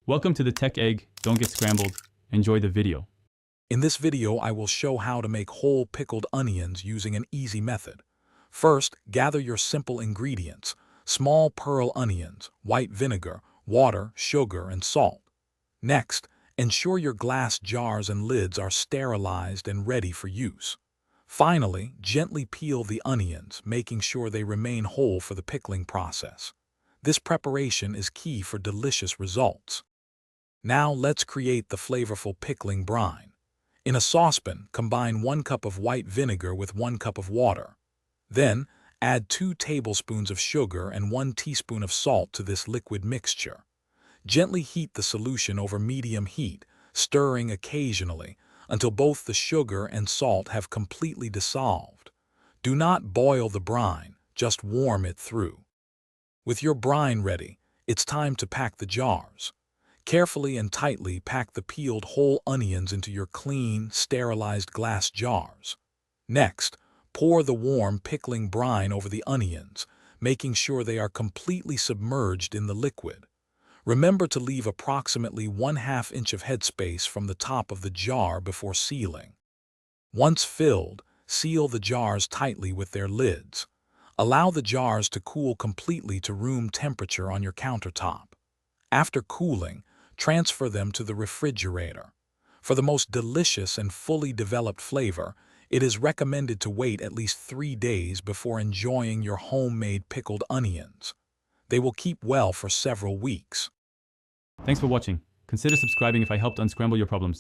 Welcome to the Tech Egg. Don't get scrambled. Enjoy the video. In this video, I will show how to make whole pickled onions using an easy method. First, gather your simple ingredients: small pearl onions, white vinegar, water, sugar, and salt. Next, ensure your glass jars and lids are sterilized and ready for use. Finally, gently peel the onions, making sure they remain whole for the pickling process. This preparation is key for delicious results. Now let's create the flavorful pickling brine. In a saucepan, combine 1 cup of white vinegar with 1 cup of water. Then, add 2 tablespoons of sugar and 1 teaspoon of salt to this liquid mixture. Gently heat the solution over medium heat, stirring occasionally until both the sugar and salt have completely dissolved. Do not boil the brine, just warm it through. With your brine ready, it's time to pack the jars. Carefully and tightly pack the peeled whole onions into your clean, sterilized glass jars. Next, pour the warm pickling brine over the onions, making sure they are completely submerged in the liquid. Remember to leave approximately 1/2 inch of headspace from the top of the jar before sealing. Once filled, seal the jars tightly with their lids. Allow the jars to cool completely to room temperature on your countertop. After cooling, transfer them to the refrigerator. For the most delicious and fully developed flavor, it is recommended to wait at least 3 days before enjoying your homemade pickled onions. They will keep well for several weeks. Thanks for watching. Consider subscribing if I helped unscramble your problems.